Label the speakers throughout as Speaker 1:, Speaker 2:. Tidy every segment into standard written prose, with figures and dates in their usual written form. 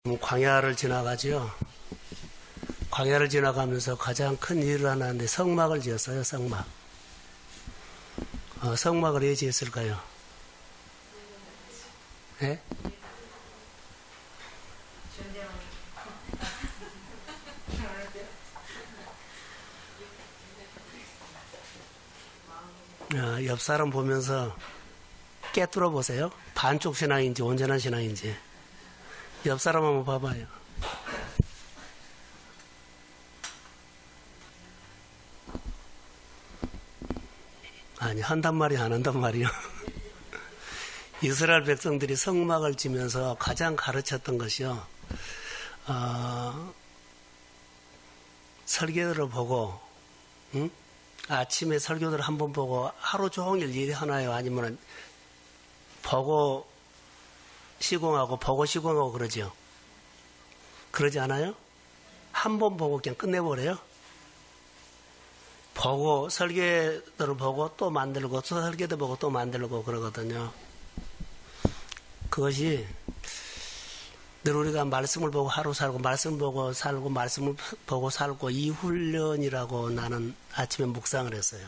Speaker 1: 광야를 지나가죠. 광야를 지나가면서 가장 큰 일을 하는데 성막을 지었어요. 성막. 성막을 왜 지었을까요? 네? 옆 사람 보면서 깨뚫어 보세요. 반쪽 신앙인지 온전한 신앙인지. 옆 사람 한번 봐봐요. 아니, 한단 말이 안 한단 말이요. 이스라엘 백성들이 성막을 지면서 가장 가르쳤던 것이요. 설교를 보고, 응? 아침에 설교를 한번 보고 하루 종일 일하나요? 아니면 보고 시공하고 보고 시공하고 그러죠? 그러지 않아요? 한 번 보고 그냥 끝내버려요? 보고 설계도를 보고 또 만들고 설계도 보고 또 만들고 그러거든요. 그것이 늘 우리가 말씀을 보고 하루 살고 말씀 보고 살고 말씀을 보고 살고 이 훈련이라고 나는 아침에 묵상을 했어요.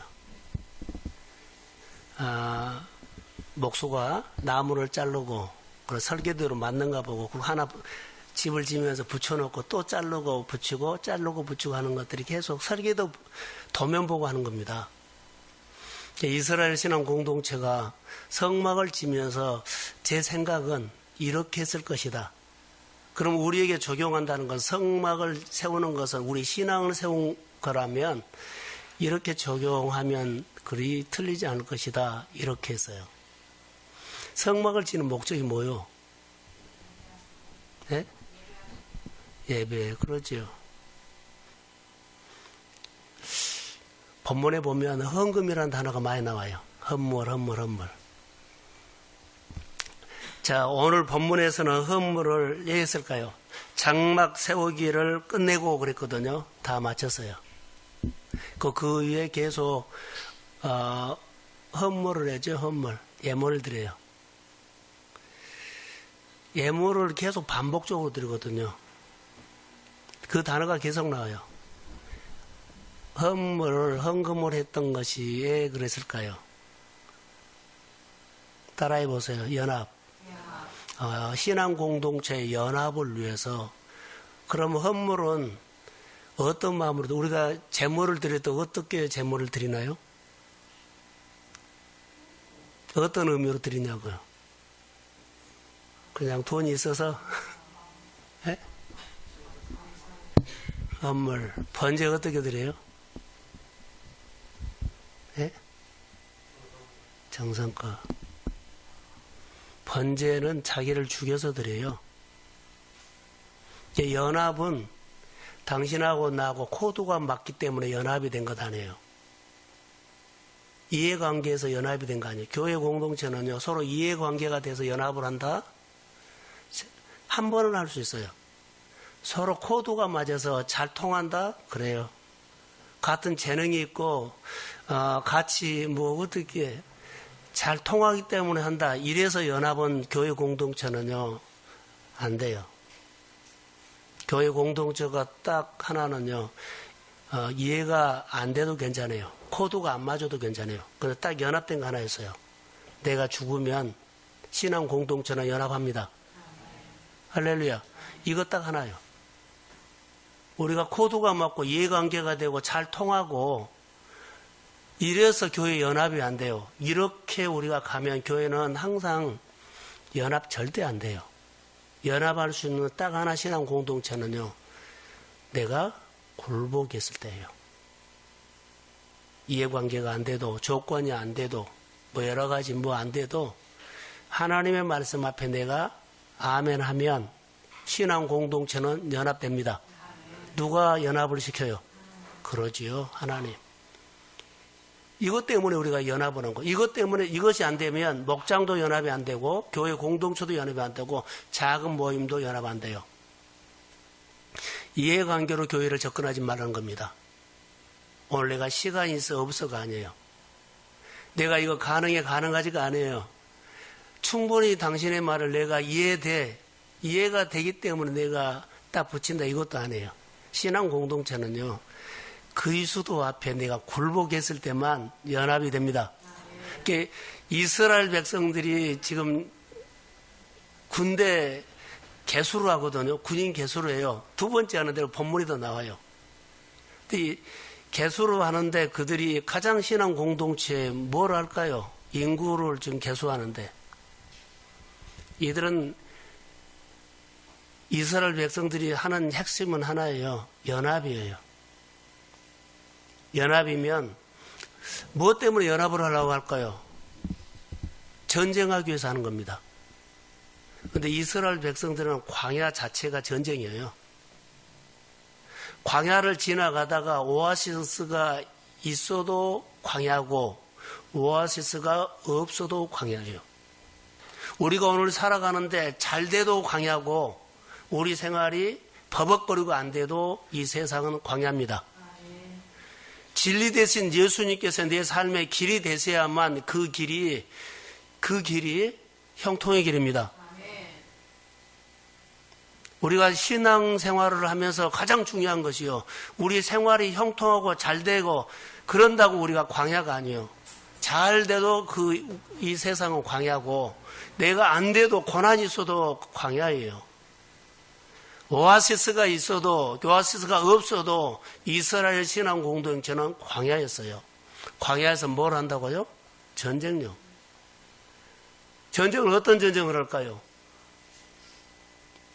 Speaker 1: 목수가 나무를 자르고 설계도로 맞는가 보고 그리고 하나 집을 지면서 붙여놓고 또 자르고 붙이고 하는 것들이 계속 설계도 도면 보고 하는 겁니다. 이스라엘 신앙 공동체가 성막을 지면서 제 생각은 이렇게 했을 것이다. 그럼 우리에게 적용한다는 건 성막을 세우는 것은 우리 신앙을 세운 거라면 이렇게 적용하면 그리 틀리지 않을 것이다. 이렇게 했어요. 성막을 지는 목적이 뭐요? 네? 예배, 그러죠. 본문에 보면 헌금이라는 단어가 많이 나와요. 헌물. 자, 오늘 본문에서는 헌물을 왜 했을까요? 장막 세우기를 끝내고 그랬거든요. 다 마쳤어요. 그 위에 계속 헌물을 해죠. 헌물. 예물을 드려요. 예물을 계속 반복적으로 드리거든요. 그 단어가 계속 나와요. 헌금을 했던 것이 왜 그랬을까요? 따라해 보세요. 연합. 신앙 공동체의 연합을 위해서. 그럼 헌물은 어떤 마음으로 우리가 제물을 드릴 때 어떻게 제물을 드리나요? 어떤 의미로 드리냐고요? 그냥 돈이 있어서 네? 헌물 번제 어떻게 드려요? 네? 정성껏. 번제는 자기를 죽여서 드려요. 연합은 당신하고 나하고 코드가 맞기 때문에 연합이 된 것 아니에요. 이해관계에서 연합이 된 거 아니에요. 교회 공동체는요, 서로 이해관계가 돼서 연합을 한다? 한 번은 할 수 있어요. 서로 코드가 맞아서 잘 통한다? 그래요. 같은 재능이 있고, 같이 어떻게 잘 통하기 때문에 한다. 이래서 연합은 교회 공동체는요, 안 돼요. 교회 공동체가 딱 하나는요, 이해가 안 돼도 괜찮아요. 코드가 안 맞아도 괜찮아요. 근데 딱 연합된 거 하나 있어요. 내가 죽으면 신앙 공동체는 연합합니다. 할렐루야. 이거 딱 하나요. 우리가 코드가 맞고 이해관계가 되고 잘 통하고 이래서 교회 연합이 안 돼요. 이렇게 우리가 가면 교회는 항상 연합 절대 안 돼요. 연합할 수 있는 딱 하나 신앙 공동체는요. 내가 굴복이 있을 때예요. 이해관계가 안 돼도 조건이 안 돼도 여러 가지 안 돼도 하나님의 말씀 앞에 내가 아멘 하면 신앙 공동체는 연합됩니다. 누가 연합을 시켜요? 그러지요. 하나님. 이것 때문에 우리가 연합을 한 거. 이것 때문에 이것이 안 되면 목장도 연합이 안 되고 교회 공동체도 연합이 안 되고 작은 모임도 연합 안 돼요. 이해관계로 교회를 접근하지 말라는 겁니다. 오늘 내가 시간이 있어 없어가 아니에요. 내가 이거 가능해 가능하지가 아니에요. 충분히 당신의 말을 내가 이해돼 이해가 되기 때문에 내가 딱 붙인다 이것도 아니에요. 신앙 공동체는요, 그리스도 앞에 내가 굴복했을 때만 연합이 됩니다. 그러니까 이스라엘 백성들이 지금 군대 개수로 하거든요. 군인 개수로 해요. 두 번째 하는 대로 본문이 더 나와요. 근데 이 개수로 하는데 그들이 가장 신앙 공동체에 뭘 할까요? 인구를 지금 개수하는데 이들은 이스라엘 백성들이 하는 핵심은 하나예요. 연합이에요. 연합이면 무엇 때문에 연합을 하려고 할까요? 전쟁하기 위해서 하는 겁니다. 그런데 이스라엘 백성들은 광야 자체가 전쟁이에요. 광야를 지나가다가 오아시스가 있어도 광야고 오아시스가 없어도 광야예요. 우리가 오늘 살아가는데 잘 돼도 광야고 우리 생활이 버벅거리고 안 돼도 이 세상은 광야입니다. 진리 대신 예수님께서 내 삶의 길이 되셔야만 그 길이 형통의 길입니다. 우리가 신앙생활을 하면서 가장 중요한 것이요. 우리 생활이 형통하고 잘 되고 그런다고 우리가 광야가 아니에요. 잘 돼도 이 세상은 광야고 내가 안 돼도 고난이 있어도 광야예요. 오아시스가 있어도 오아시스가 없어도 이스라엘 신앙 공동체는 광야였어요. 광야에서 뭘 한다고요? 전쟁요. 전쟁을 어떤 전쟁을 할까요?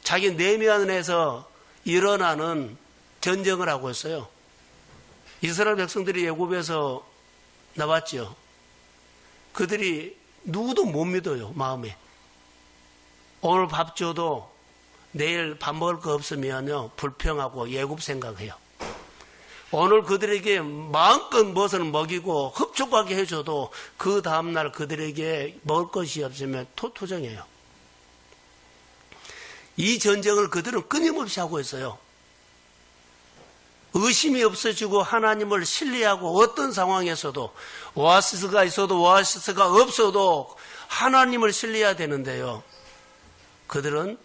Speaker 1: 자기 내면에서 일어나는 전쟁을 하고 있어요. 이스라엘 백성들이 애굽에서 나왔죠. 그들이 누구도 못 믿어요. 마음에. 오늘 밥 줘도 내일 밥 먹을 거 없으면요 불평하고 애굽 생각해요. 오늘 그들에게 마음껏 무엇을 먹이고 흡족하게 해줘도 그 다음날 그들에게 먹을 것이 없으면 토투정해요. 이 전쟁을 그들은 끊임없이 하고 있어요. 의심이 없어지고 하나님을 신뢰하고 어떤 상황에서도 오아시스가 있어도 오아시스가 없어도 하나님을 신뢰해야 되는데요. 그들은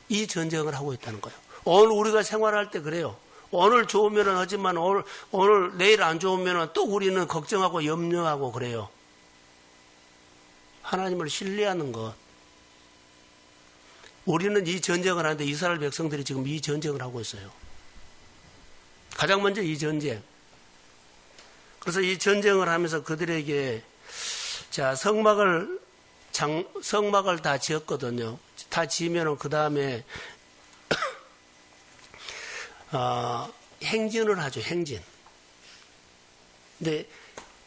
Speaker 1: 이 전쟁을 하고 있다는 거예요. 오늘 우리가 생활할 때 그래요. 오늘 좋으면 하지만 오늘 내일 안 좋으면 또 우리는 걱정하고 염려하고 그래요. 하나님을 신뢰하는 것. 우리는 이 전쟁을 하는데 이스라엘 백성들이 지금 이 전쟁을 하고 있어요. 가장 먼저 이 전쟁. 그래서 이 전쟁을 하면서 그들에게 자 성막을 다 지었거든요. 다 지으면은 그 다음에 행진을 하죠. 행진. 근데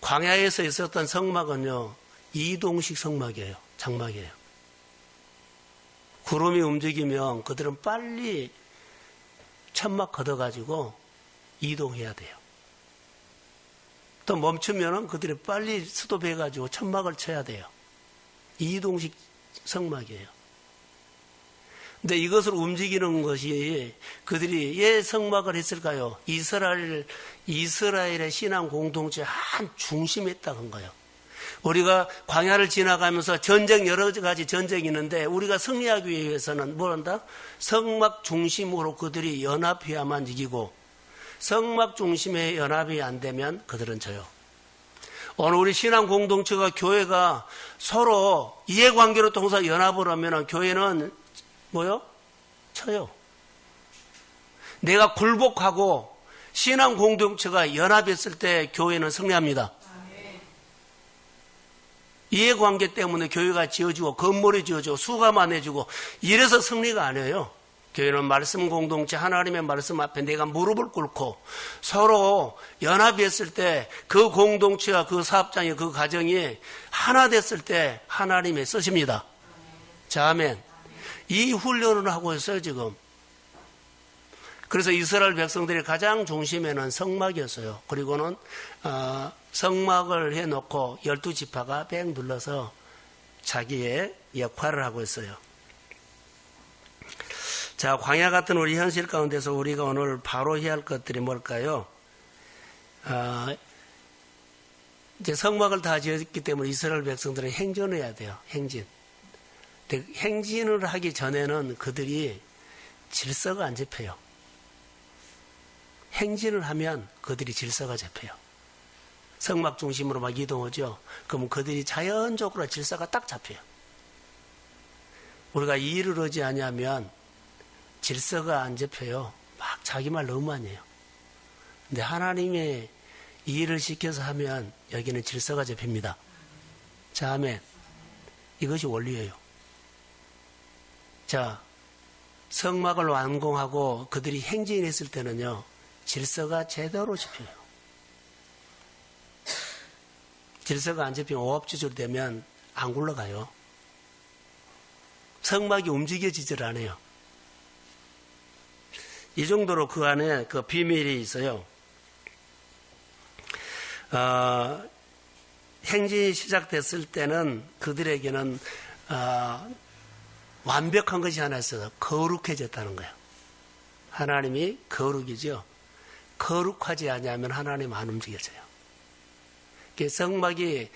Speaker 1: 광야에서 있었던 성막은요 이동식 성막이에요. 장막이에요. 구름이 움직이면 그들은 빨리 천막 걷어가지고 이동해야 돼요. 또 멈추면 그들이 빨리 스톱해가지고 천막을 쳐야 돼요. 이동식 성막이에요. 근데 이것을 움직이는 것이 그들이 왜 성막을 했을까요? 이스라엘의 신앙 공동체 한 중심에 있다는 거예요. 우리가 광야를 지나가면서 전쟁 여러 가지 전쟁이 있는데 우리가 승리하기 위해서는 뭘 한다? 성막 중심으로 그들이 연합해야만 이기고 성막 중심의 연합이 안 되면 그들은 져요. 오늘 우리 신앙 공동체가 교회가 서로 이해관계로 통해서 연합을 하면 교회는 뭐요? 쳐요. 내가 굴복하고 신앙 공동체가 연합했을 때 교회는 승리합니다. 이해관계 때문에 교회가 지어지고 건물이 지어지고 수가만 해주고 이래서 승리가 아니에요. 교회는 말씀 공동체 하나님의 말씀 앞에 내가 무릎을 꿇고 서로 연합했을 때 그 공동체와 그 사업장이 그 가정이 하나 됐을 때 하나님의 쓰십니다. 자, 아멘. 이 훈련을 하고 있어요 지금. 그래서 이스라엘 백성들이 가장 중심에는 성막이었어요. 그리고는 성막을 해놓고 12지파가 뺑 둘러서 자기의 역할을 하고 있어요. 자, 광야 같은 우리 현실 가운데서 우리가 오늘 바로 해야 할 것들이 뭘까요? 이제 성막을 다 지었기 때문에 이스라엘 백성들은 행전해야 돼요. 행진. 행진을 하기 전에는 그들이 질서가 안 잡혀요. 행진을 하면 그들이 질서가 잡혀요. 성막 중심으로 막 이동하죠. 그러면 그들이 자연적으로 질서가 딱 잡혀요. 우리가 이 일을 하지 않으면 질서가 안 잡혀요. 막 자기 말 너무 많이 해요. 근데 하나님의 이 일을 시켜서 하면 여기는 질서가 잡힙니다. 자, 아멘. 이것이 원리예요. 자, 성막을 완공하고 그들이 행진했을 때는요, 질서가 제대로 잡혀요. 질서가 안 잡히면 오합지졸 되면 안 굴러가요. 성막이 움직여지질 않아요. 이 정도로 그 안에 그 비밀이 있어요. 행진이 시작됐을 때는 그들에게는 완벽한 것이 하나 있어서 거룩해졌다는 거예요. 하나님이 거룩이죠. 거룩하지 않으면 하나님 안 움직여져요. 성막이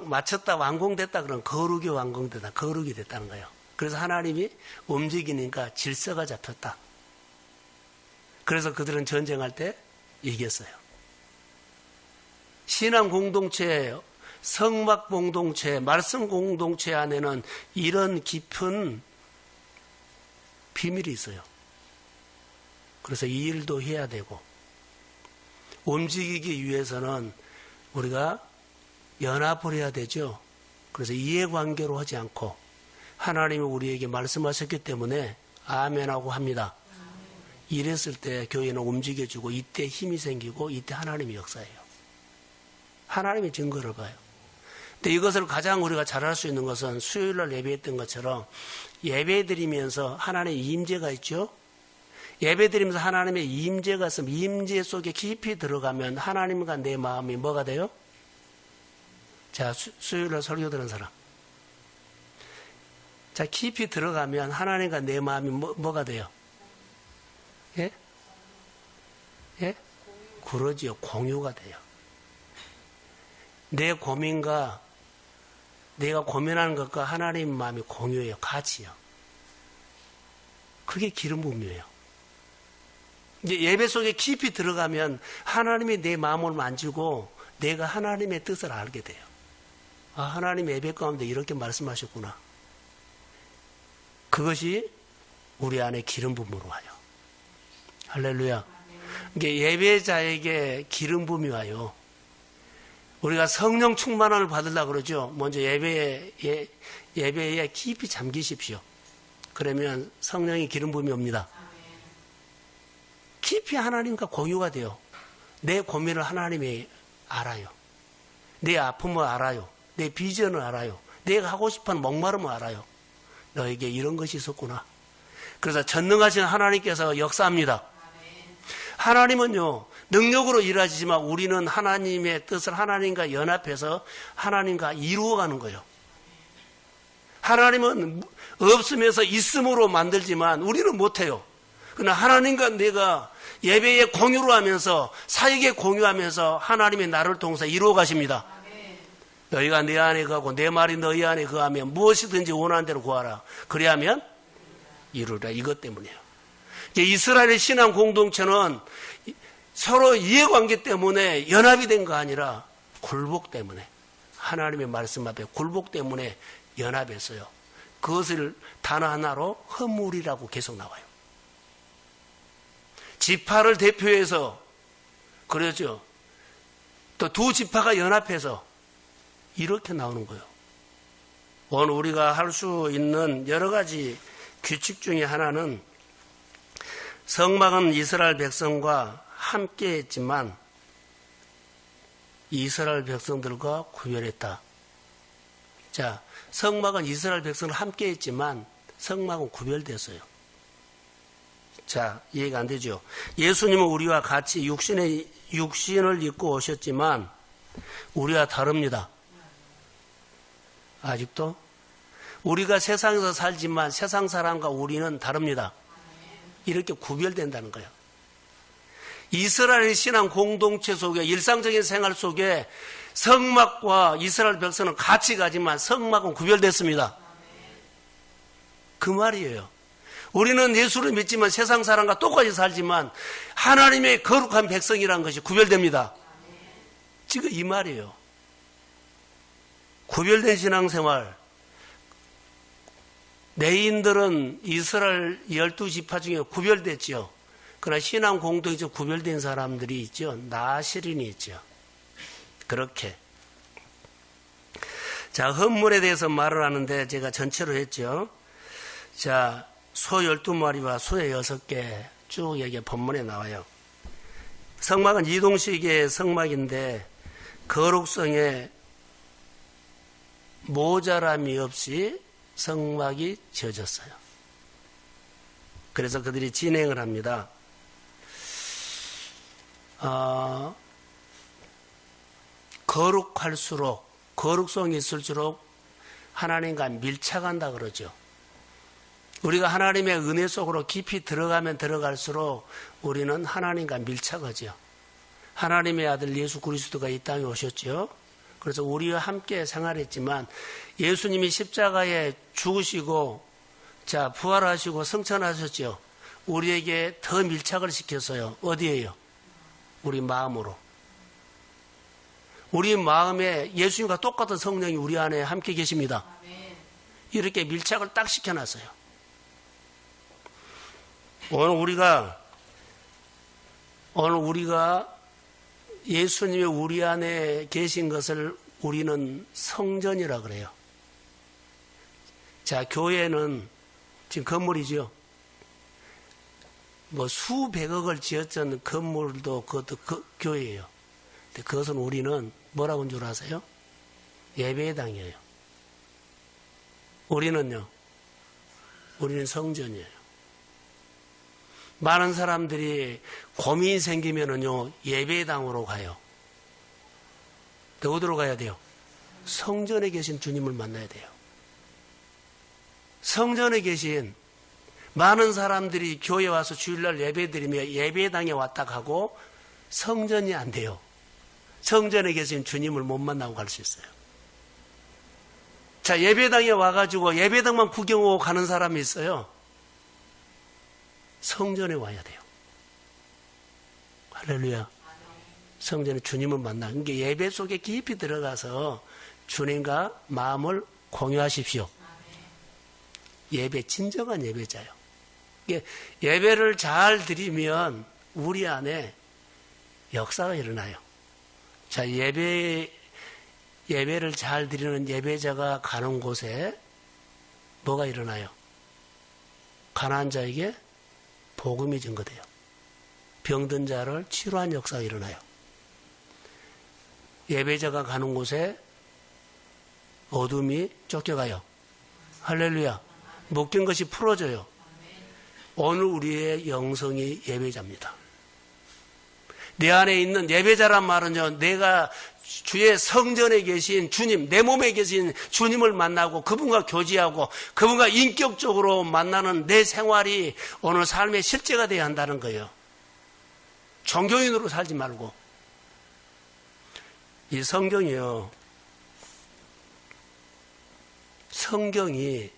Speaker 1: 마쳤다 완공됐다 그러면 거룩이 완공됐다, 거룩이 됐다는 거예요. 그래서 하나님이 움직이니까 질서가 잡혔다. 그래서 그들은 전쟁할 때 이겼어요. 신앙 공동체, 성막 공동체, 말씀 공동체 안에는 이런 깊은 비밀이 있어요. 그래서 이 일도 해야 되고, 움직이기 위해서는 우리가 연합을 해야 되죠. 그래서 이해관계로 하지 않고 하나님이 우리에게 말씀하셨기 때문에 아멘하고 합니다. 이랬을 때 교회는 움직여주고 이때 힘이 생기고 이때 하나님이 역사해요. 하나님의 증거를 봐요. 근데 이것을 가장 우리가 잘할 수 있는 것은 수요일날 예배했던 것처럼 예배드리면서 하나님의 임재가 있죠. 예배드리면서 하나님의 임재가 있으면 임재 속에 깊이 들어가면 하나님과 내 마음이 뭐가 돼요? 자, 수요일날 설교 들은 사람. 자, 깊이 들어가면 하나님과 내 마음이 뭐가 돼요? 예? 예? 그러지요. 공유가 돼요. 내 고민과 내가 고민하는 것과 하나님 마음이 공유해요. 같이요. 그게 기름 부음이에요. 이제 예배 속에 깊이 들어가면 하나님이 내 마음을 만지고 내가 하나님의 뜻을 알게 돼요. 아, 하나님 예배 가운데 이렇게 말씀하셨구나. 그것이 우리 안에 기름 부음으로 와요. 할렐루야. 이게 예배자에게 기름 부음이 와요. 우리가 성령 충만함을 받으려고 그러죠. 먼저 예배에 깊이 잠기십시오. 그러면 성령의 기름 부음이 옵니다. 깊이 하나님과 공유가 돼요. 내 고민을 하나님이 알아요. 내 아픔을 알아요. 내 비전을 알아요. 내가 하고 싶은 목마름을 알아요. 너에게 이런 것이 있었구나. 그래서 전능하신 하나님께서 역사합니다. 하나님은요, 능력으로 일하시지만 우리는 하나님의 뜻을 하나님과 연합해서 하나님과 이루어가는 거예요. 하나님은 없으면서 있음으로 만들지만 우리는 못해요. 그러나 하나님과 내가 예배에 공유를 하면서 사역에 공유하면서 하나님의 나를 통해서 이루어 가십니다. 너희가 내 안에 거하고 내 말이 너희 안에 거하면 무엇이든지 원하는 대로 구하라. 그래야면 이루라. 이것 때문이에요. 이스라엘의 신앙 공동체는 서로 이해관계 때문에 연합이 된 거 아니라 굴복 때문에, 하나님의 말씀 앞에 굴복 때문에 연합했어요. 그것을 단어 하나로 허물이라고 계속 나와요. 지파를 대표해서 그러죠. 또 두 지파가 연합해서 이렇게 나오는 거예요. 오늘 우리가 할 수 있는 여러 가지 규칙 중에 하나는, 성막은 이스라엘 백성과 함께 했지만 이스라엘 백성들과 구별했다. 자, 성막은 이스라엘 백성을 함께 했지만 성막은 구별됐어요. 자, 이해가 안 되죠. 예수님은 우리와 같이 육신을 입고 오셨지만 우리와 다릅니다. 아직도? 우리가 세상에서 살지만 세상 사람과 우리는 다릅니다. 이렇게 구별된다는 거예요. 이스라엘 신앙 공동체 속에, 일상적인 생활 속에 성막과 이스라엘 백성은 같이 가지만 성막은 구별됐습니다. 그 말이에요. 우리는 예수를 믿지만 세상 사람과 똑같이 살지만 하나님의 거룩한 백성이라는 것이 구별됩니다. 지금 이 말이에요. 구별된 신앙생활. 레위인들은 이스라엘 12지파 중에 구별됐죠. 그러나 신앙 공동에서 구별된 사람들이 있죠. 나시린이 있죠. 그렇게. 자, 헌물에 대해서 말을 하는데 제가 전체로 했죠. 자, 소 12마리와 소의 6개 쭉 여기 본문에 나와요. 성막은 이동식의 성막인데 거룩성에 모자람이 없이 성막이 지어졌어요. 그래서 그들이 진행을 합니다. 거룩할수록, 거룩성이 있을수록 하나님과 밀착한다 그러죠. 우리가 하나님의 은혜 속으로 깊이 들어가면 들어갈수록 우리는 하나님과 밀착하죠. 하나님의 아들 예수 그리스도가 이 땅에 오셨죠. 그래서 우리와 함께 생활했지만 예수님이 십자가에 죽으시고 자 부활하시고 승천하셨죠. 우리에게 더 밀착을 시켰어요. 어디에요? 우리 마음으로. 우리 마음에 예수님과 똑같은 성령이 우리 안에 함께 계십니다. 이렇게 밀착을 딱 시켜놨어요. 오늘 우리가 예수님이 우리 안에 계신 것을 우리는 성전이라 그래요. 자, 교회는 지금 건물이죠. 뭐 수백억을 지었던 건물도 그것도 교회예요. 근데 그것은 우리는 뭐라고 한 줄 아세요? 예배당이에요. 우리는 성전이에요. 많은 사람들이 고민이 생기면은요, 예배당으로 가요. 어디로 가야 돼요? 성전에 계신 주님을 만나야 돼요. 성전에 계신 많은 사람들이 교회 와서 주일날 예배 드리며 예배당에 왔다 가고 성전이 안 돼요. 성전에 계신 주님을 못 만나고 갈 수 있어요. 자, 예배당에 와가지고 예배당만 구경하고 가는 사람이 있어요. 성전에 와야 돼요. 할렐루야. 성전에 주님을 만나. 그러니까 예배 속에 깊이 들어가서 주님과 마음을 공유하십시오. 예배, 진정한 예배자요. 예배를 잘 드리면 우리 안에 역사가 일어나요. 자, 예배를 잘 드리는 예배자가 가는 곳에 뭐가 일어나요? 가난한 자에게 복음이 증거돼요. 병든 자를 치료한 역사가 일어나요. 예배자가 가는 곳에 어둠이 쫓겨가요. 할렐루야. 묶인 것이 풀어져요. 오늘 우리의 영성이 예배자입니다. 내 안에 있는 예배자란 말은요, 내가 주의 성전에 계신 주님, 내 몸에 계신 주님을 만나고 그분과 교제하고 그분과 인격적으로 만나는 내 생활이 오늘 삶의 실제가 되어야 한다는 거예요. 종교인으로 살지 말고. 이 성경이요, 성경이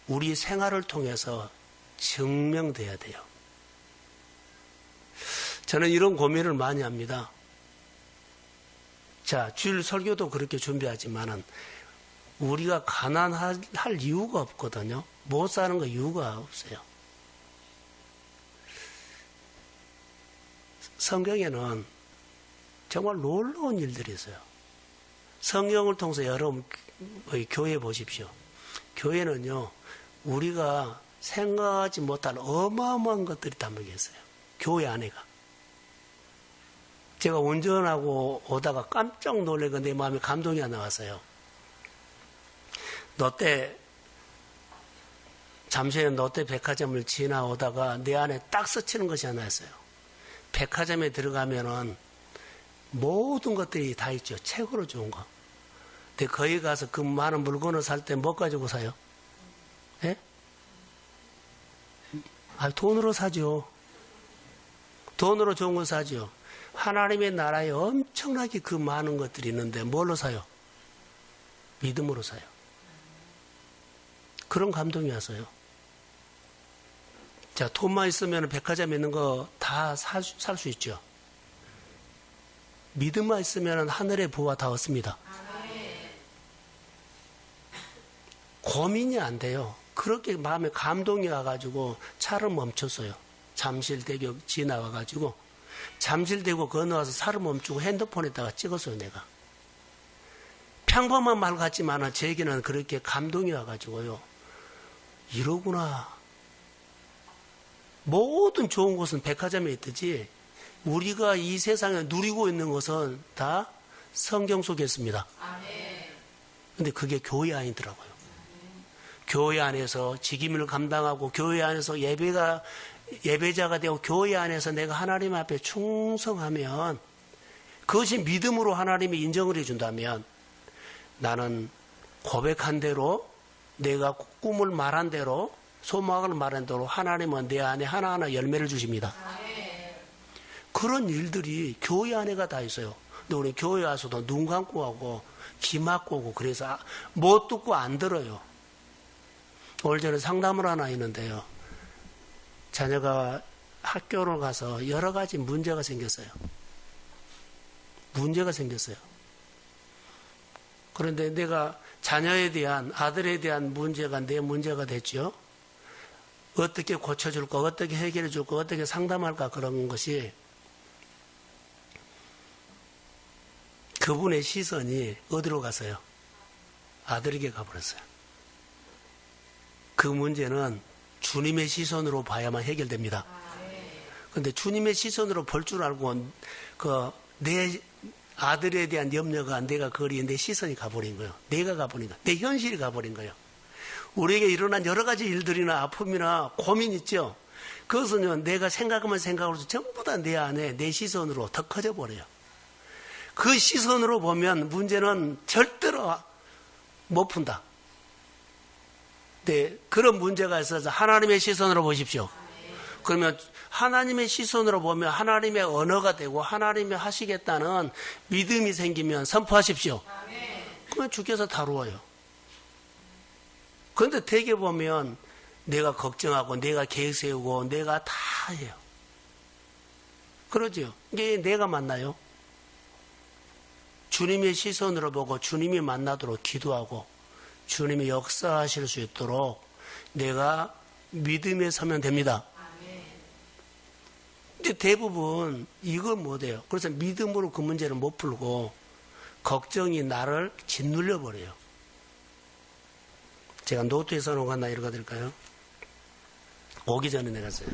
Speaker 1: 우리 생활을 통해서 증명돼야 돼요. 저는 이런 고민을 많이 합니다. 자, 주일 설교도 그렇게 준비하지만은 우리가 가난할 이유가 없거든요. 못 사는 거 이유가 없어요. 성경에는 정말 놀라운 일들이 있어요. 성경을 통해서 여러분 교회 보십시오. 교회는요, 우리가 생각하지 못할 어마어마한 것들이 담겨 있어요. 교회 안에가. 제가 운전하고 오다가 깜짝 놀래고 내 마음에 감동이 나왔어요. 잠시에 롯데 백화점을 지나오다가 내 안에 딱 스치는 것이 하나 있어요. 백화점에 들어가면은 모든 것들이 다 있죠. 최고로 좋은 거. 근데 거기 가서 그 많은 물건을 살 때 뭐 가지고 사요? 예? 돈으로 사죠. 돈으로 좋은 거 사죠. 하나님의 나라에 엄청나게 그 많은 것들이 있는데 뭘로 사요? 믿음으로 사요. 그런 감동이 왔어요. 자, 돈만 있으면 백화점에 있는 거 다 살 수 있죠. 믿음만 있으면 하늘의 부와 다 얻습니다. 고민이 안 돼요. 그렇게 마음에 감동이 와가지고 차를 멈췄어요. 잠실대교 지나가가지고 잠실대교 건너와서 차를 멈추고 핸드폰에다가 찍었어요. 내가 평범한 말 같지만 제게는 그렇게 감동이 와가지고요. 이러구나. 모든 좋은 곳은 백화점에 있듯이 우리가 이 세상에 누리고 있는 것은 다 성경 속에 있습니다. 근데 그게 교회 아니더라고요. 교회 안에서 직임을 감당하고 교회 안에서 예배자가 되고 교회 안에서 내가 하나님 앞에 충성하면 그것이 믿음으로 하나님이 인정을 해준다면 나는 고백한 대로 내가 꿈을 말한 대로 소망을 말한 대로 하나님은 내 안에 하나하나 열매를 주십니다. 그런 일들이 교회 안에가 다 있어요. 근데 우리 교회 와서도 눈 감고 하고 귀 막고 오고 그래서 못 듣고 안 들어요. 올 전에 상담을 하나 했는데요. 자녀가 학교를 가서 여러 가지 문제가 생겼어요. 그런데 내가 자녀에 대한 아들에 대한 문제가 내 문제가 됐죠. 어떻게 고쳐줄까, 어떻게 해결해줄까, 어떻게 상담할까 그런 것이 그분의 시선이 어디로 갔어요? 아들에게 가버렸어요. 그 문제는 주님의 시선으로 봐야만 해결됩니다. 그런데 주님의 시선으로 볼 줄 알고 내 아들에 대한 염려가 내가 거리에 내 시선이 가버린 거예요. 내가 가버린 거예요. 내 현실이 가버린 거예요. 우리에게 일어난 여러 가지 일들이나 아픔이나 고민 있죠. 그것은 내가 생각하면 생각으로 전부 다 내 안에 내 시선으로 더 커져 버려요. 그 시선으로 보면 문제는 절대로 못 푼다. 네, 그런 문제가 있어서 하나님의 시선으로 보십시오. 그러면 하나님의 시선으로 보면 하나님의 언어가 되고 하나님이 하시겠다는 믿음이 생기면 선포하십시오. 그러면 주께서 다루어요. 그런데 대개 보면 내가 걱정하고 내가 계획 세우고 내가 다 해요. 그러죠. 이게 내가 맞나요? 주님의 시선으로 보고 주님이 만나도록 기도하고 주님이 역사하실 수 있도록 내가 믿음에 서면 됩니다. 근데 대부분 이걸 못해요. 그래서 믿음으로 그 문제를 못 풀고 걱정이 나를 짓눌려 버려요. 제가 노트에 써놓은 거 하나 읽어드릴까요? 오기 전에 내가 써요.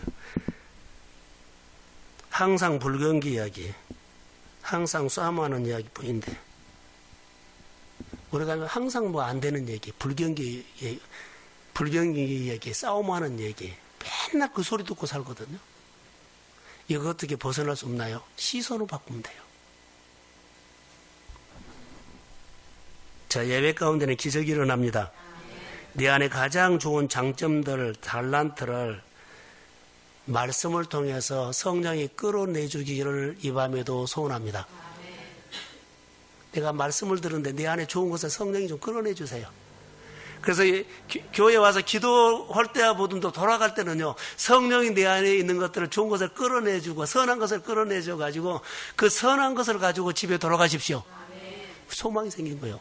Speaker 1: 항상 불경기 이야기, 항상 싸움하는 이야기 보인대. 우리가 항상 뭐 안 되는 얘기, 불경기 이야기, 싸움하는 얘기, 맨날 그 소리 듣고 살거든요. 이거 어떻게 벗어날 수 없나요? 시선을 바꾸면 돼요. 자, 예배 가운데는 기적이 일어납니다. 내 안에 가장 좋은 장점들, 달란트를 말씀을 통해서 성령이 끌어내주기를 이 밤에도 소원합니다. 내가 말씀을 들었는데 내 안에 좋은 것을 성령이 좀 끌어내주세요. 그래서 교회 와서 기도할 때보다도 돌아갈 때는요, 성령이 내 안에 있는 것들을 좋은 것을 끌어내주고 선한 것을 끌어내줘가지고 그 선한 것을 가지고 집에 돌아가십시오. 소망이 생긴 거예요.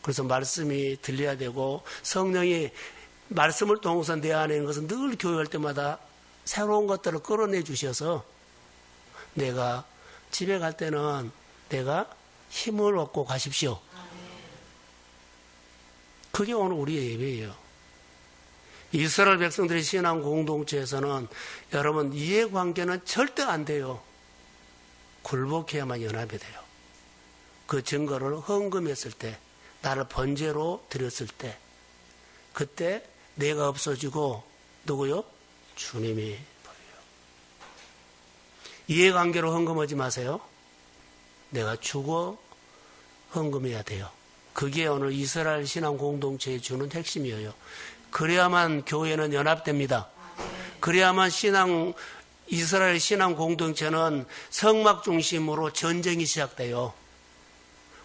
Speaker 1: 그래서 말씀이 들려야 되고 성령이 말씀을 통해서 내 안에 있는 것은 늘 교회할 때마다 새로운 것들을 끌어내 주셔서 내가 집에 갈 때는 내가 힘을 얻고 가십시오. 그게 오늘 우리의 예배예요. 이스라엘 백성들의 신앙 공동체에서는 여러분 이해관계는 절대 안 돼요. 굴복해야만 연합이 돼요. 그 증거를 헌금했을 때, 나를 번제로 드렸을 때, 그때 내가 없어지고 누구요? 주님이 보여요. 이해관계로 헌금하지 마세요. 내가 주고 헌금해야 돼요. 그게 오늘 이스라엘 신앙 공동체에 주는 핵심이에요. 그래야만 교회는 연합됩니다. 그래야만 이스라엘 신앙 공동체는 성막 중심으로 전쟁이 시작돼요.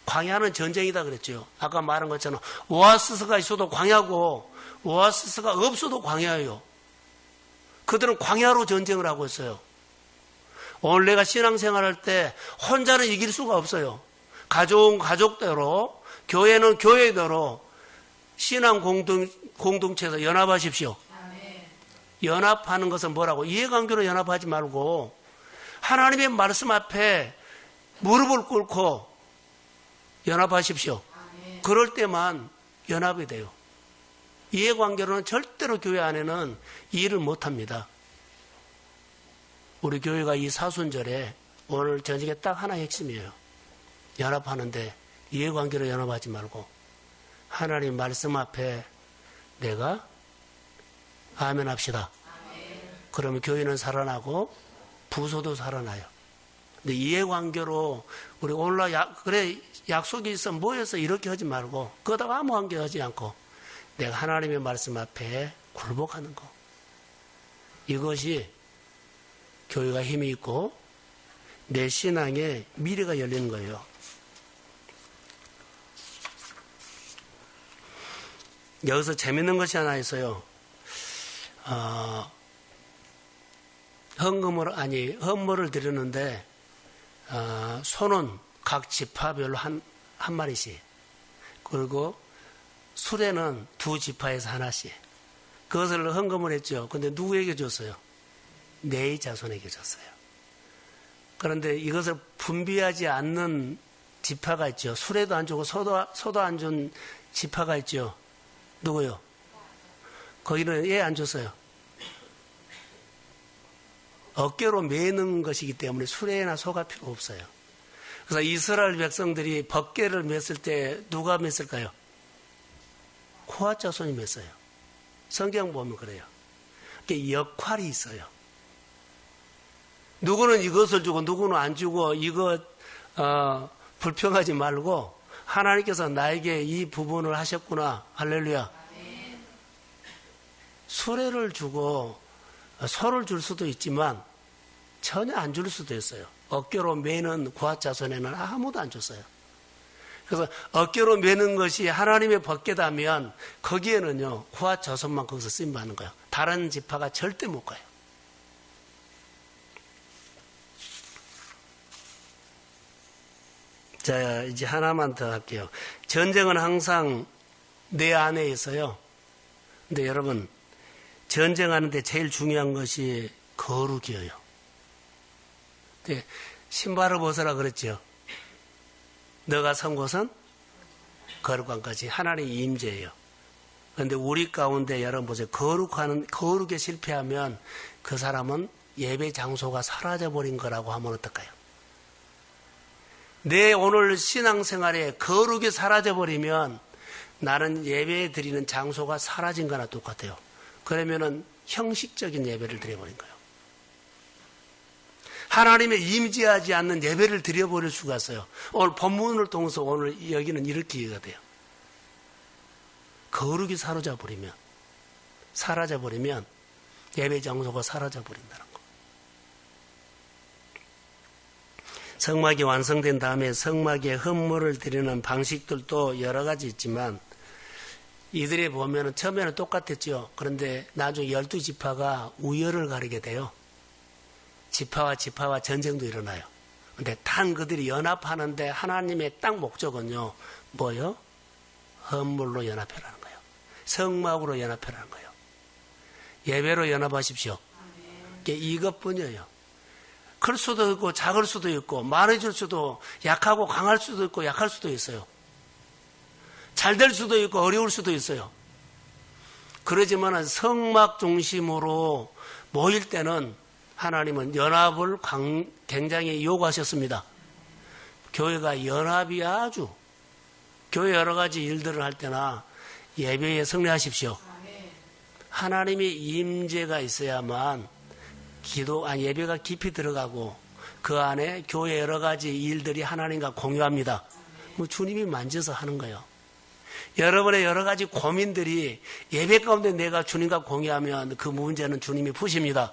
Speaker 1: 광야는 전쟁이다 그랬죠. 아까 말한 것처럼 오아시스가 있어도 광야고 오아시스가 없어도 광야예요. 그들은 광야로 전쟁을 하고 있어요. 오늘 내가 신앙생활할 때 혼자는 이길 수가 없어요. 가족은 가족대로, 교회는 교회대로 신앙 공동체에서 연합하십시오. 연합하는 것은 뭐라고? 이해관계로 연합하지 말고 하나님의 말씀 앞에 무릎을 꿇고 연합하십시오. 그럴 때만 연합이 돼요. 이해관계로는 절대로 교회 안에는 일을 못합니다. 우리 교회가 이 사순절에 오늘 저녁에 딱 하나 핵심이에요. 연합하는데 이해관계로 연합하지 말고 하나님 말씀 앞에 내가 아멘 합시다. 그러면 교회는 살아나고 부서도 살아나요. 근데 이해관계로 우리 오늘 그래 약속이 있어 모여서 이렇게 하지 말고 그러다가 아무 관계 하지 않고 내가 하나님의 말씀 앞에 굴복하는 거. 이것이 교회가 힘이 있고 내 신앙에 미래가 열리는 거예요. 여기서 재밌는 것이 하나 있어요. 헌물을 드렸는데 소는 각 지파별로 한 마리씩, 그리고 수레는 두 지파에서 하나씩. 그것을 헌금을 했죠. 근데 누구에게 줬어요? 네 자손에게 줬어요. 그런데 이것을 분비하지 않는 지파가 있죠. 수레도 안 주고 소도 안 준 지파가 있죠. 누구요? 거기는 얘 안 줬어요. 어깨로 매는 것이기 때문에 수레나 소가 필요 없어요. 그래서 이스라엘 백성들이 법궤를 맸을 때 누가 맸을까요? 코앗 자손이 맸어요. 성경 보면 그래요. 그게 역할이 있어요. 누구는 이것을 주고 누구는 안 주고 이거 불평하지 말고 하나님께서 나에게 이 부분을 하셨구나. 할렐루야. 수레를 주고 소를 줄 수도 있지만 전혀 안 줄 수도 있어요. 어깨로 매는 구앗 자손에는 아무도 안 줬어요. 그래서 어깨로 매는 것이 하나님의 법궤다면 거기에는요 구앗 자손만 거기서 쓰임 받는 거예요. 다른 지파가 절대 못 가요. 자, 이제 하나만 더 할게요. 전쟁은 항상 내 안에 있어요. 근데 여러분, 전쟁하는데 제일 중요한 것이 거룩이에요. 네, 신발을 벗으라 그랬죠. 너가 선 곳은 거룩한까지 하나님의 임재예요. 그런데 우리 가운데 여러분 보세요. 거룩에 실패하면 그 사람은 예배 장소가 사라져버린 거라고 하면 어떨까요? 내 오늘 신앙생활에 거룩이 사라져버리면 나는 예배 드리는 장소가 사라진 거나 똑같아요. 그러면은 형식적인 예배를 드려버린 거예요. 하나님의 임재하지 않는 예배를 드려버릴 수가 있어요. 오늘 본문을 통해서 오늘 여기는 이렇게 이해가 돼요. 거룩이 사라져버리면 예배 장소가 사라져버린다는 거. 성막이 완성된 다음에 성막에 헌물을 드리는 방식들도 여러 가지 있지만 이들이 보면 처음에는 똑같았죠. 그런데 나중에 12지파가 우열을 가리게 돼요. 지파와 전쟁도 일어나요. 그런데 단 그들이 연합하는데 하나님의 딱 목적은요. 뭐요? 헌물로 연합하라는 거예요. 성막으로 연합하라는 거예요. 예배로 연합하십시오. 이것뿐이에요. 클 수도 있고 작을 수도 있고 많아질 수도 약하고 강할 수도 있고 약할 수도 있어요. 잘 될 수도 있고 어려울 수도 있어요. 그러지만 성막 중심으로 모일 때는 하나님은 연합을 굉장히 요구하셨습니다. 교회가 연합이 아주 교회 여러 가지 일들을 할 때나 예배에 승리하십시오. 하나님의 임재가 있어야만 예배가 깊이 들어가고 그 안에 교회 여러 가지 일들이 하나님과 공유합니다. 주님이 만져서 하는 거예요. 여러분의 여러 가지 고민들이 예배 가운데 내가 주님과 공유하면 그 문제는 주님이 푸십니다.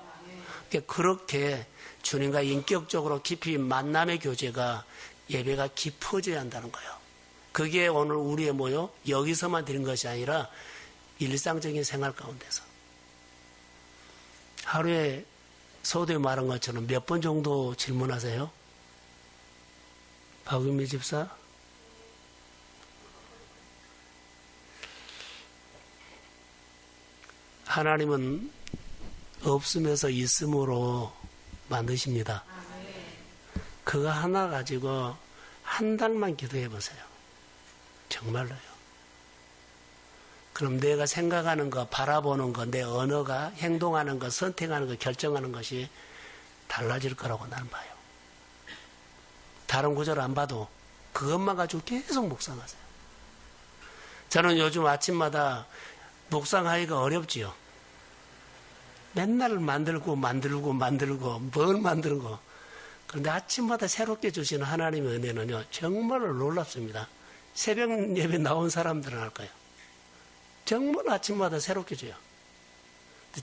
Speaker 1: 그렇게 주님과 인격적으로 깊이 만남의 교제가 예배가 깊어져야 한다는 거예요. 그게 오늘 우리의 여기서만 드린 것이 아니라 일상적인 생활 가운데서. 하루에 소도에 말한 것처럼 몇 번 정도 질문하세요? 박은미 집사? 하나님은 없으면서 있음으로 만드십니다. 그거 하나 가지고 한 달만 기도해 보세요. 정말로요. 그럼 내가 생각하는 거, 바라보는 거, 내 언어가, 행동하는 거, 선택하는 거, 결정하는 것이 달라질 거라고 나는 봐요. 다른 구절 안 봐도 그것만 가지고 계속 묵상하세요. 저는 요즘 아침마다 묵상하기가 어렵지요. 맨날 만들고 뭘 만들고. 그런데 아침마다 새롭게 주시는 하나님의 은혜는요, 정말로 놀랍습니다. 새벽 예배 나온 사람들은 알 거예요. 정말 아침마다 새롭게 줘요.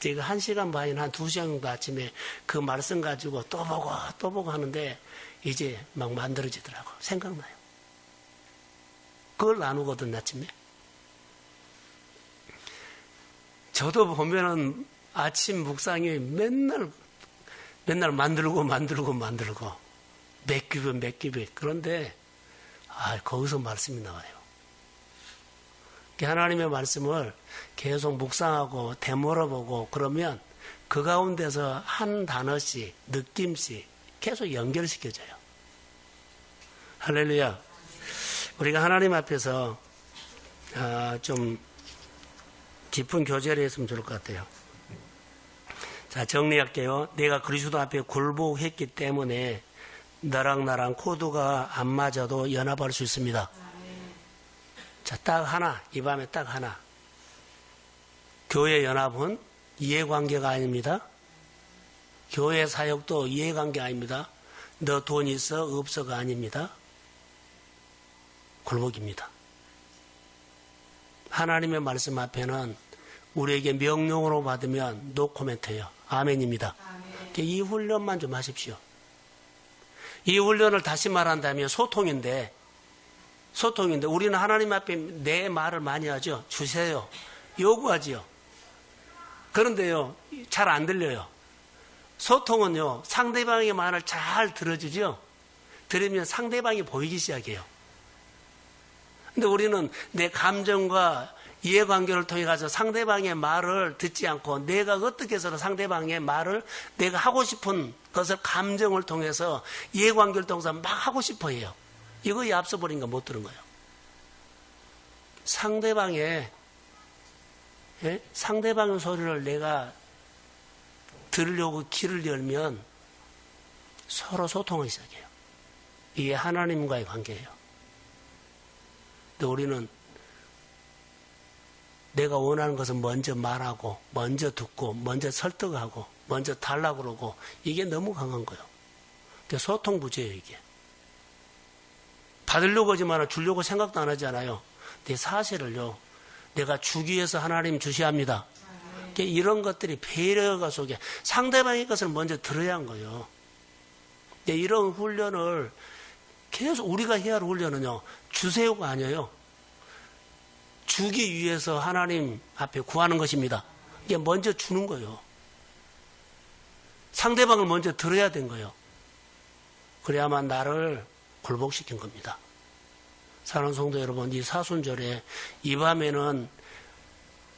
Speaker 1: 제가 1시간 반이나 한 2시간 정도 아침에 그 말씀 가지고 또 보고 하는데 이제 막 만들어지더라고. 생각나요. 그걸 나누거든, 아침에. 저도 보면은 아침 묵상이 맨날 만들고 몇 큐빅. 그런데 거기서 말씀이 나와요. 하나님의 말씀을 계속 묵상하고 되물어보고 그러면 그 가운데서 한 단어씩, 느낌씩 계속 연결시켜져요. 할렐루야. 우리가 하나님 앞에서 좀 깊은 교제를 했으면 좋을 것 같아요. 자, 정리할게요. 내가 그리스도 앞에 굴복했기 때문에 너랑 나랑 코드가 안 맞아도 연합할 수 있습니다. 자, 딱 하나, 이 밤에 딱 하나. 교회 연합은 이해관계가 아닙니다. 교회 사역도 이해관계 아닙니다. 너 돈 있어, 없어가 아닙니다. 굴복입니다. 하나님의 말씀 앞에는 우리에게 명령으로 받으면 노 코멘트예요. 아멘입니다. 아멘. 이 훈련만 좀 하십시오. 이 훈련을 다시 말한다면 소통인데 우리는 하나님 앞에 내 말을 많이 하죠. 주세요. 요구하지요. 그런데요, 잘 안 들려요. 소통은요, 상대방의 말을 잘 들어주죠. 들으면 상대방이 보이기 시작해요. 근데 우리는 내 감정과 이해관계를 통해 가서 상대방의 말을 듣지 않고 내가 어떻게 해서 상대방의 말을 내가 하고 싶은 것을 감정을 통해서 이해관계를 통해서 막 하고 싶어 해요. 이거에 앞서버린 거 못 들은 거예요. 상대방의 소리를 내가 들으려고 귀를 열면 서로 소통하기 시작해요. 이게 하나님과의 관계예요. 근데 우리는 내가 원하는 것은 먼저 말하고, 먼저 듣고, 먼저 설득하고, 먼저 달라고 그러고, 이게 너무 강한 거예요. 소통 부재예요, 이게. 받으려고 하지만 주려고 생각도 안 하잖아요. 근데 사실을요, 내가 주기 위해서 하나님 주셔야 합니다. 이런 것들이 배려가 속에 상대방의 것을 먼저 들어야 한 거예요. 이런 훈련을 계속 우리가 해야 할 훈련은요, 주세요가 아니에요. 주기 위해서 하나님 앞에 구하는 것입니다. 이게 먼저 주는 거예요. 상대방을 먼저 들어야 된 거예요. 그래야만 나를 굴복시킨 겁니다. 사랑하는 성도 여러분, 이 사순절에 이 밤에는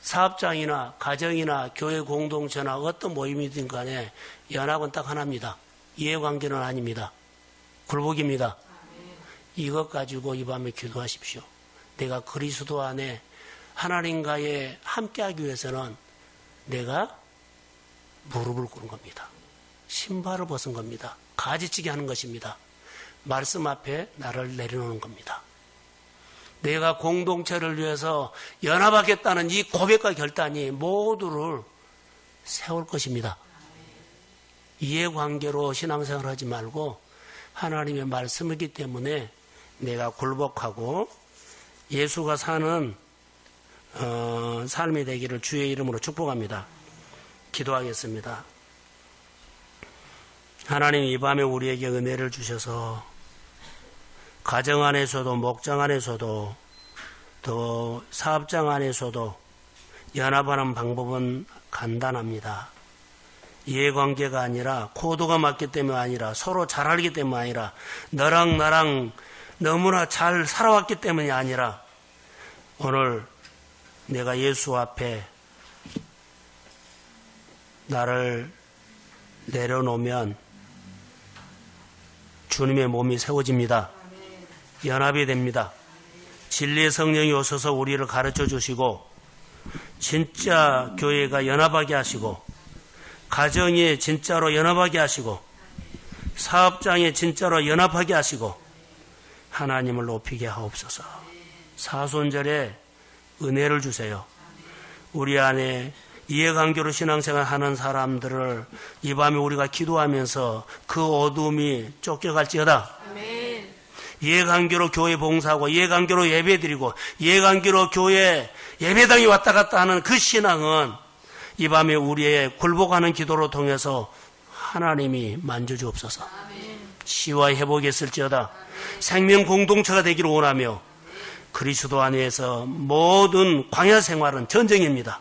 Speaker 1: 사업장이나 가정이나 교회 공동체나 어떤 모임이든 간에 연합은 딱 하나입니다. 이해관계는 아닙니다. 굴복입니다. 이것 가지고 이 밤에 기도하십시오. 내가 그리스도 안에 하나님과의 함께하기 위해서는 내가 무릎을 꿇은 겁니다. 신발을 벗은 겁니다. 가지치기 하는 것입니다. 말씀 앞에 나를 내려놓는 겁니다. 내가 공동체를 위해서 연합하겠다는 이 고백과 결단이 모두를 세울 것입니다. 이해관계로 신앙생활을 하지 말고 하나님의 말씀이기 때문에 내가 굴복하고 예수가 사는 삶이 되기를 주의 이름으로 축복합니다. 기도하겠습니다. 하나님, 이 밤에 우리에게 은혜를 주셔서 가정 안에서도 목장 안에서도 또 사업장 안에서도 연합하는 방법은 간단합니다. 이해관계가 아니라 코드가 맞기 때문이 아니라 서로 잘 알기 때문이 아니라 너랑 나랑 너무나 잘 살아왔기 때문이 아니라 오늘 내가 예수 앞에 나를 내려놓으면 주님의 몸이 세워집니다. 연합이 됩니다. 진리의 성령이 오셔서 우리를 가르쳐 주시고 진짜 교회가 연합하게 하시고 가정이 진짜로 연합하게 하시고 사업장이 진짜로 연합하게 하시고 하나님을 높이게 하옵소서. 사손절에 은혜를 주세요. 우리 안에 이해관계로 신앙생활 하는 사람들을 이 밤에 우리가 기도하면서 그 어둠이 쫓겨갈지어다.
Speaker 2: 아멘.
Speaker 1: 이해관계로 교회 봉사하고 이해관계로 예배드리고 이해관계로 교회 예배당에 왔다 갔다 하는 그 신앙은 이 밤에 우리의 굴복하는 기도로 통해서 하나님이 만져주옵소서. 시와 회복이 있을지어다. 생명 공동체가 되기를 원하며 그리스도 안에서 모든 광야 생활은 전쟁입니다.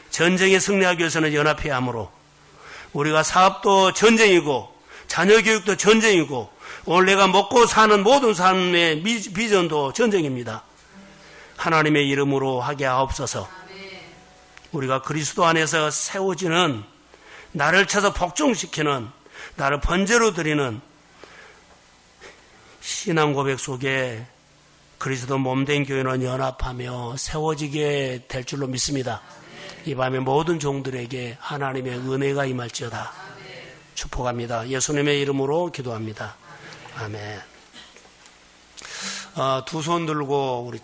Speaker 1: 전쟁에 승리하기 위해서는 연합해야 하므로 우리가 사업도 전쟁이고 자녀 교육도 전쟁이고 오늘 내가 먹고 사는 모든 삶의 비전도 전쟁입니다. 하나님의 이름으로 하게 하옵소서. 우리가 그리스도 안에서 세워지는 나를 찾아 복종시키는 나를 번제로 드리는 신앙 고백 속에 그리스도 몸된 교회는 연합하며 세워지게 될 줄로 믿습니다. 이 밤에 모든 종들에게 하나님의 은혜가 임할지어다. 축복합니다. 예수님의 이름으로 기도합니다. 아멘. 두 손 들고 우리